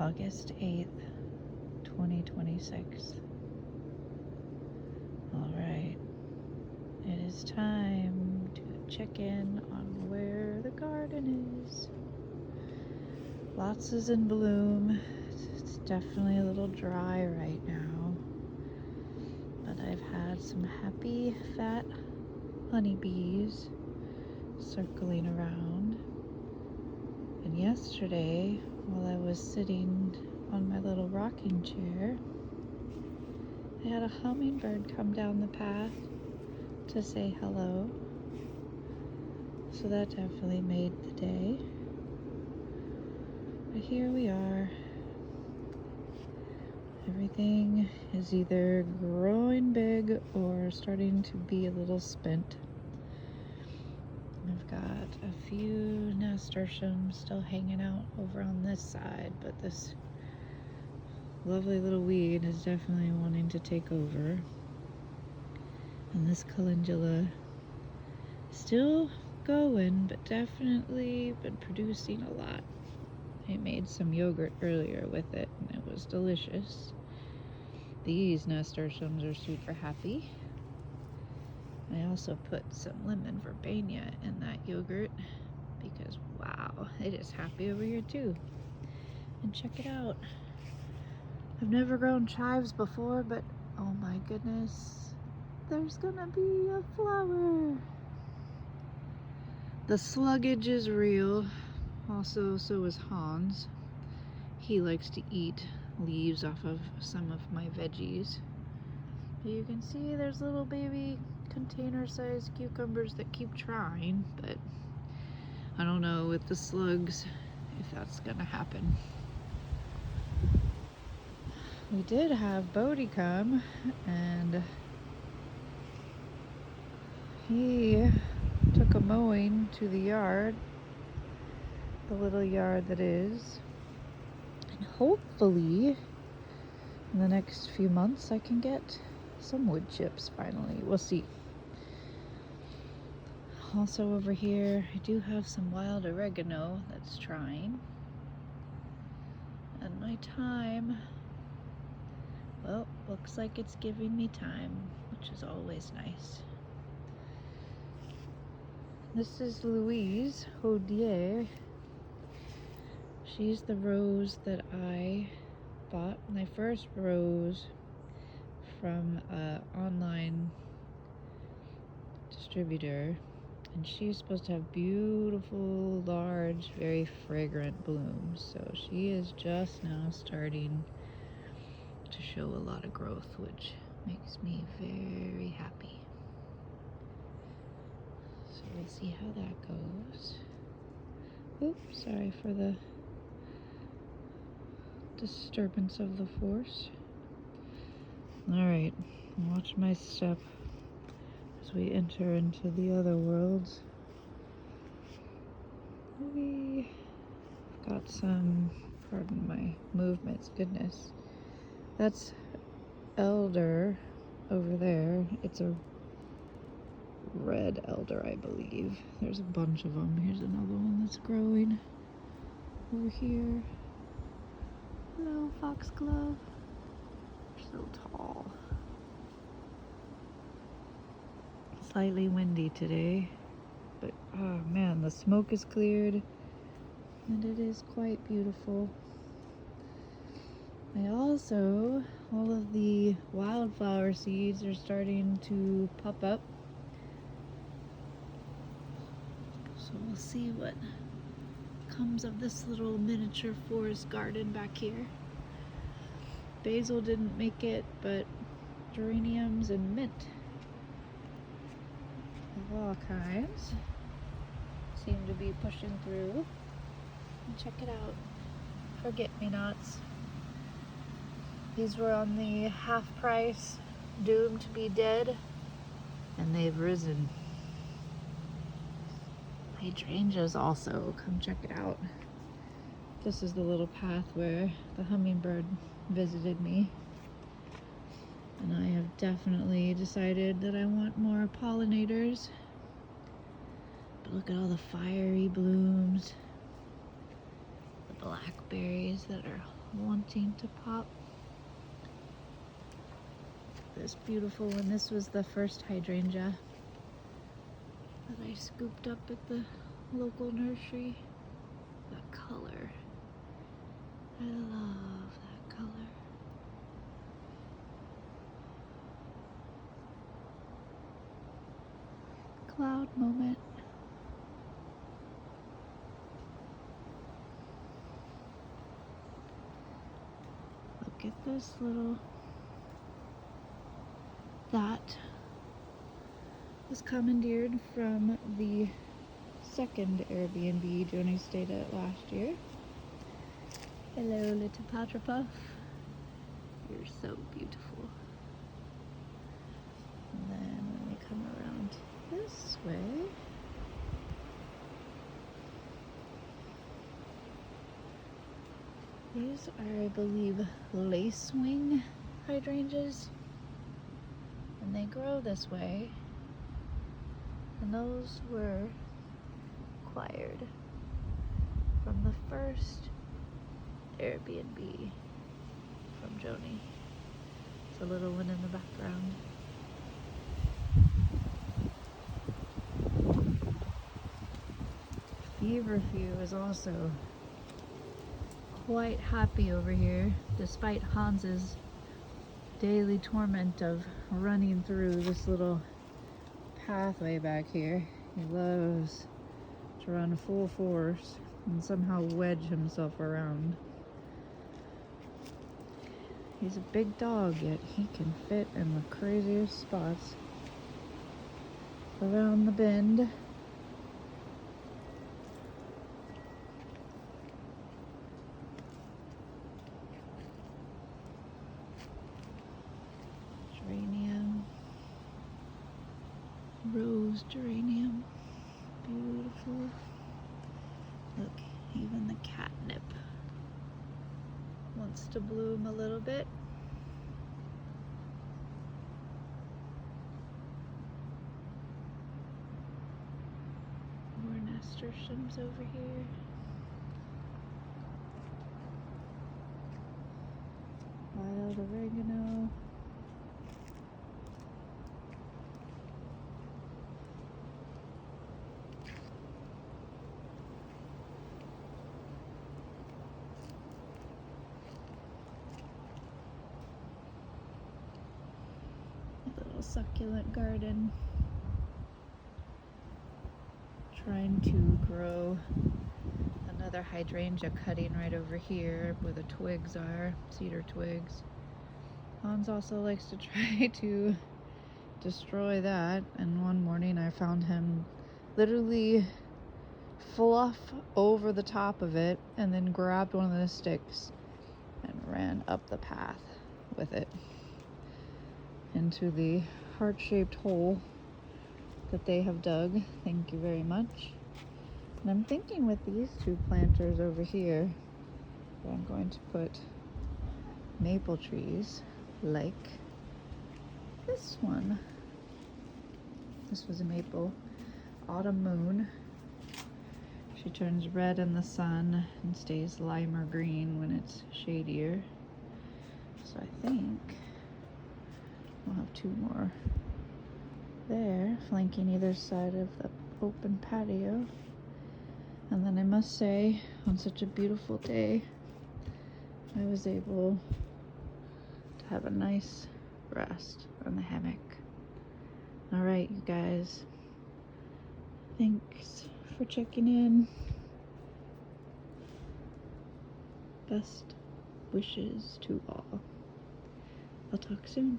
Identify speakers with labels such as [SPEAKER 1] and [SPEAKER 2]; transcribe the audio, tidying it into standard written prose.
[SPEAKER 1] August 8th, 2026. Alright, it is time to check in on where the garden is. Lots is in bloom. It's definitely a little dry right now, but I've had some happy fat honeybees circling around. And yesterday, while I was sitting on my little rocking chair, I had a hummingbird come down the path to say hello. So that definitely made the day. But here we are. Everything is either growing big or starting to be a little spent. I've got a few nasturtiums still hanging out over on this side, but this lovely little weed is definitely wanting to take over. And this calendula still going, but definitely been producing a lot. I made some yogurt earlier with it and it was delicious. These nasturtiums are super happy. I also put some lemon verbena in that yogurt because wow, it is happy over here too. And check it out. I've never grown chives before, but oh my goodness, there's gonna be a flower. The sluggage is real. Also, so is Hans. He likes to eat leaves off of some of my veggies. But you can see there's little baby container-sized cucumbers that keep trying, but I don't know with the slugs if that's gonna happen. We did have Bodie come, and he took a mowing to the yard, the little yard that is, and hopefully in the next few months I can get some wood chips finally. We'll see. Also over here I do have some wild oregano that's trying, and my thyme, well, looks like it's giving me time, which is always nice. This is Louise Hodier. She's the rose that I bought, my first rose from an online distributor, and she's supposed to have beautiful, large, very fragrant blooms. So she is just now starting to show a lot of growth, which makes me very happy. So we'll see how that goes. Oops, sorry for the disturbance of the force. Alright, watch my step as we enter into the other worlds. We've got some, pardon my movements, goodness. That's elder over there. It's a red elder, I believe. There's a bunch of them. Here's another one that's growing over here. Hello, foxglove. You're so tall. Slightly windy today, but oh man, the smoke is cleared and it is quite beautiful. All of the wildflower seeds are starting to pop up. So we'll see what comes of this little miniature forest garden back here. Basil didn't make it, but geraniums and mint of all kinds seem to be pushing through. And check it out. Forget-me-nots. These were on the half price, doomed to be dead, and they've risen. Hydrangeas also, come check it out. This is the little path where the hummingbird visited me. And I have definitely decided that I want more pollinators. But look at all the fiery blooms. The blackberries that are wanting to pop this beautiful one. This was the first hydrangea that I scooped up at the local nursery. That color, I love that color. Cloud moment. Look at this little, that was commandeered from the second Airbnb Joni stayed at last year. Hello, little Patterpuff. You're so beautiful. And then when we come around this way, these are, I believe, lacewing hydrangeas. And they grow this way. And those were acquired from the first Airbnb from Joni. It's a little one in the background. Feverfew is also quite happy over here, despite Hans's daily torment of running through this little pathway back here. He loves to run full force and somehow wedge himself around. He's a big dog, yet he can fit in the craziest spots. Around the bend. Geranium. Rose geranium. Beautiful. Look, even the catnip wants to bloom a little bit. More nasturtiums over here. Wild oregano. Succulent garden, trying to grow another hydrangea cutting right over here where the twigs are, cedar twigs. Hans also likes to try to destroy that, and one morning I found him literally fluff over the top of it and then grabbed one of the sticks and ran up the path with it into the heart-shaped hole that they have dug. Thank you very much. And I'm thinking with these two planters over here, I'm going to put maple trees like this one. This was a maple. Autumn moon. She turns red in the sun and stays lime or green when it's shadier. So I think we'll have two more there, flanking either side of the open patio. And then I must say, on such a beautiful day, I was able to have a nice rest on the hammock. All right, you guys. Thanks for checking in. Best wishes to all. I'll talk soon.